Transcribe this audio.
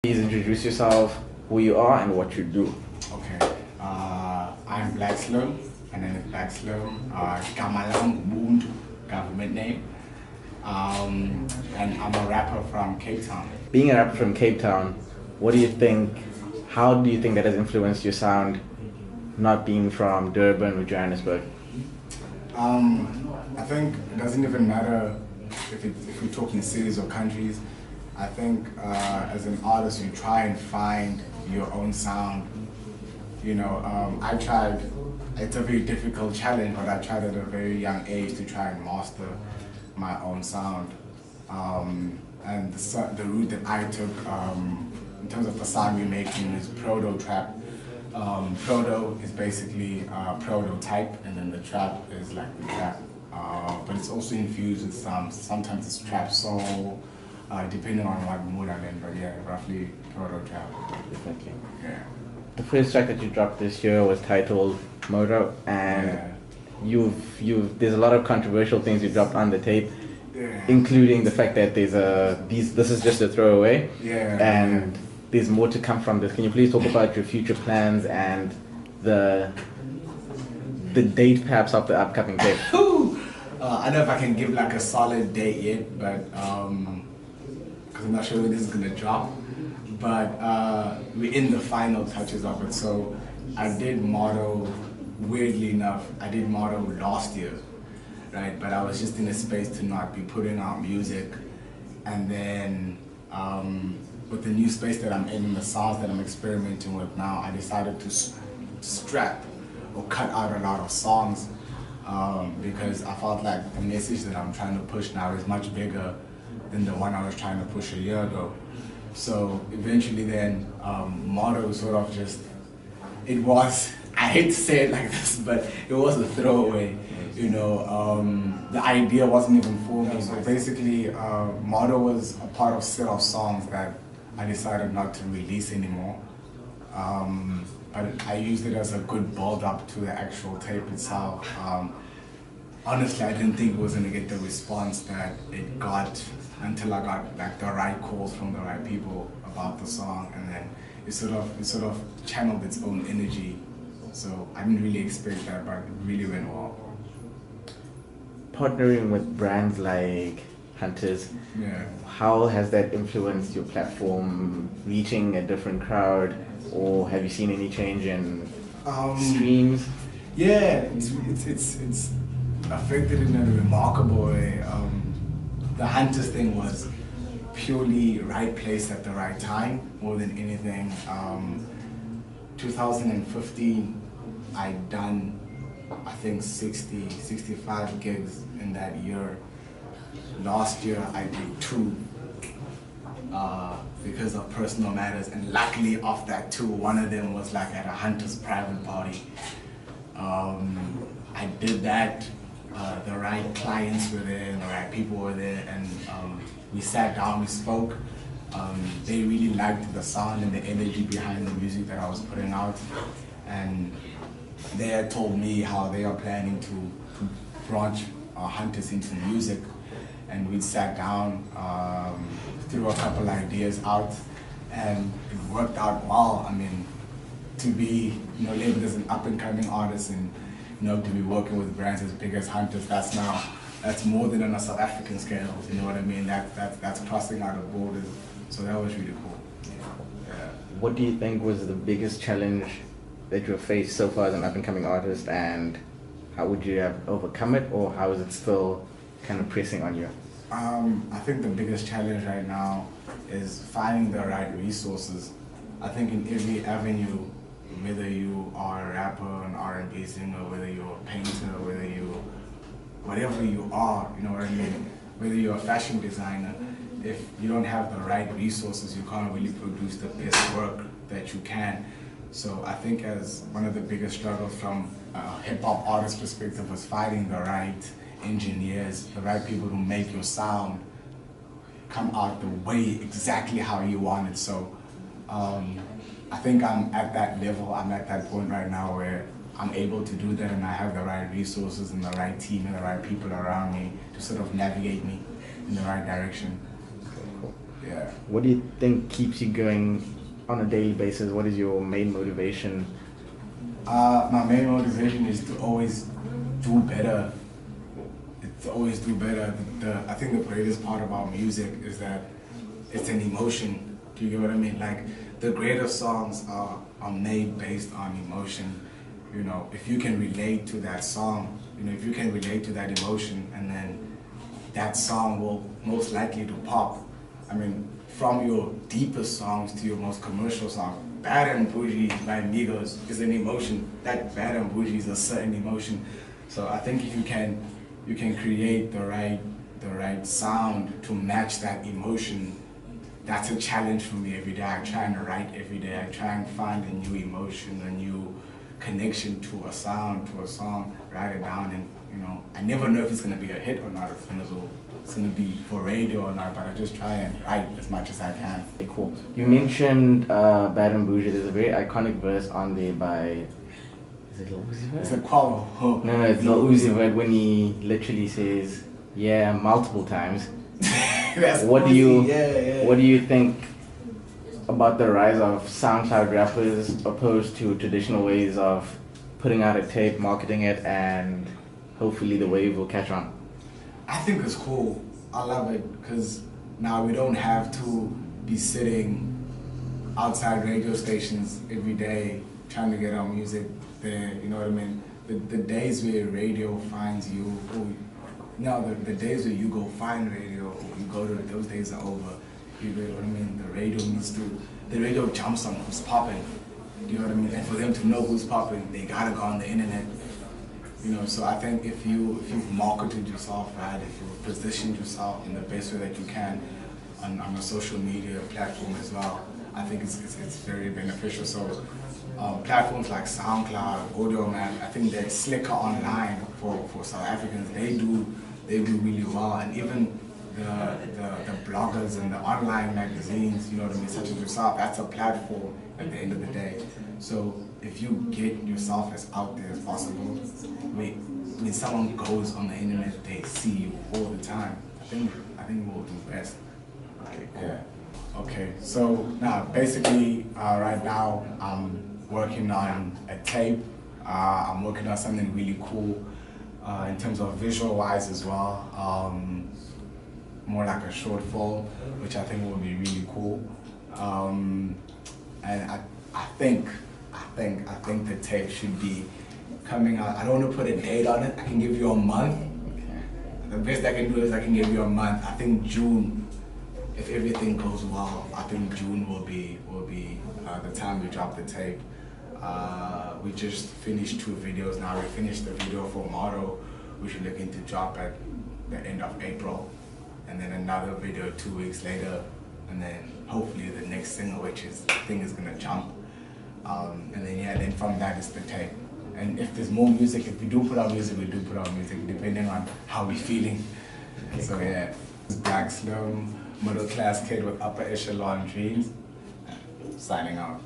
Please introduce yourself, who you are, and what you do. Okay, I'm BlaQ, and then it's BlaQ. Kamalang Ubuntu, government name. And I'm a rapper from Cape Town. Being a rapper from Cape Town, what do you think? How do you think that has influenced your sound, not being from Durban or Johannesburg? I think it doesn't even matter if we're talking cities or countries. I think as an artist, you try and find your own sound. You know, I tried, it's a very difficult challenge, but I tried at a very young age to try and master my own sound. And the route that I took in terms of the sound we're making is ProtoTrap. Proto is basically prototype, and then the trap is like the trap. But it's also infused with sometimes it's trap soul, depending on what mood I'm in, but yeah, roughly ProtoTrap. Definitely. Yeah. The first track that you dropped this year was titled Moto, and Yeah. there's a lot of controversial things you dropped on the tape, Yeah. including the fact that this is just a throwaway, Yeah. and there's more to come from this. Can you please talk about your future plans and the date perhaps of the upcoming tape? I don't know if I can give like a solid date yet, but because I'm not sure when this is gonna drop. But we're in the final touches of it. So I did model, weirdly enough, I did model last year, right? But I was just in a space to not be putting out music, and then with the new space that I'm in, the sounds that I'm experimenting with now, I decided to strap or cut out a lot of songs because I felt like the message that I'm trying to push now is much bigger than the one I was trying to push a year ago. So eventually then, Motto sort of just, it was, I hate to say it like this, but it was a throwaway, you know. The idea wasn't even for me. So basically, Motto was a part of a set of songs that I decided not to release anymore. But I used it as a good build up to the actual tape itself. Honestly, I didn't think it was gonna get the response that it got until I got like the right calls from the right people about the song, and then it sort of channeled its own energy. So I didn't really expect that, but it really went well. Partnering with brands like Hunters, Yeah. how has that influenced your platform, reaching a different crowd, or have you seen any change in streams? Yeah, it's affected in a remarkable way. The Hunters thing was purely right place at the right time more than anything. 2015, I'd done I think 65 gigs in that year. Last year I did 2 because of personal matters, and luckily of that 2, one of them was like at a Hunter's private party. I did that, the right clients were there and the right people were there, and we sat down, we spoke. They really liked the sound and the energy behind the music that I was putting out, and they had told me how they are planning to branch Hunters into music, and we sat down, threw a couple ideas out, and it worked out well. I mean, to be labeled as an up-and-coming artist, and to be working with brands as big as Hunters, that's more than on a South African scale. You know what I mean? That's crossing out of borders. So that was really cool. Yeah. What do you think was the biggest challenge that you have faced so far as an up-and-coming artist, and how would you have overcome it, or how is it still kind of pressing on you? I think the biggest challenge right now is finding the right resources. I think in every avenue, whether you are a rapper, an R&B singer, whether you're a painter, whatever you are, you know what I mean? Whether you're a fashion designer, if you don't have the right resources, you can't really produce the best work that you can. So I think as one of the biggest struggles from a hip-hop artist perspective was finding the right engineers, the right people who make your sound come out the way exactly how you want it. So I think I'm at that level, I'm at that point right now where I'm able to do that, and I have the right resources and the right team and the right people around me to sort of navigate me in the right direction. Cool. Yeah. What do you think keeps you going on a daily basis? What is your main motivation? My main motivation is to always do better. It's always do better. I think the greatest part about music is that it's an emotion. Do you get what I mean? Like, the greatest songs are made based on emotion. You know, if you can relate to that song, you know, if you can relate to that emotion, and then that song will most likely to pop. I mean, from your deepest songs to your most commercial song, Bad and Bougie by Migos is an emotion. That Bad and Bougie is a certain emotion. So I think if you can create the right sound to match that emotion, that's a challenge for me every day. I try and write every day. I try and find a new emotion, a new connection to a sound, to a song, write it down, and you know, I never know if it's gonna be a hit or not, if it's gonna be for radio or not, but I just try and write as much as I can. Okay, cool. You mentioned Bad and Bougie. There's a very iconic verse on there by, is it Lil Uzi Vert? It's a qual. No, it's Lil Uzi Vert when he literally says, yeah, multiple times. What do you think about the rise of SoundCloud rappers opposed to traditional ways of putting out a tape, marketing it, and hopefully the wave will catch on? I think it's cool. I love it because now we don't have to be sitting outside radio stations every day trying to get our music there. You know what I mean? The days where radio finds you, the days where you go find radio, or you go to, those days are over. You know what I mean? The radio jumps on who's popping. You know what I mean? And for them to know who's popping, they gotta go on the internet. You know, so I think if you've marketed yourself right, if you've positioned yourself in the best way that you can on a social media platform as well, I think it's very beneficial. So platforms like SoundCloud, AudioMac, I think they're slicker online for South Africans. They do really well, and even the bloggers and the online magazines, you know what I mean, such as yourself, that's a platform at the end of the day. So if you get yourself as out there as possible, when someone goes on the internet, they see you all the time. I think we'll do best. Okay, cool. Yeah. Okay, so now basically right now I'm working on a tape. I'm working on something really cool in terms of visual-wise as well. More like a short film, which I think will be really cool. And I think the tape should be coming out. I don't want to put a date on it. I can give you a month. The best I can do is I can give you a month. I think June, if everything goes well, I think June will be the time we drop the tape. We just finished 2 videos now. We finished the video for Motto, which we're looking to drop at the end of April. And then another video 2 weeks later, and then hopefully the next single, which is gonna jump. And then from that is the tape. And if there's more music, if we do put out music, we do put out music, depending on how we're feeling. Okay, so cool. Yeah, Black Slim, middle class kid with upper echelon dreams, signing out.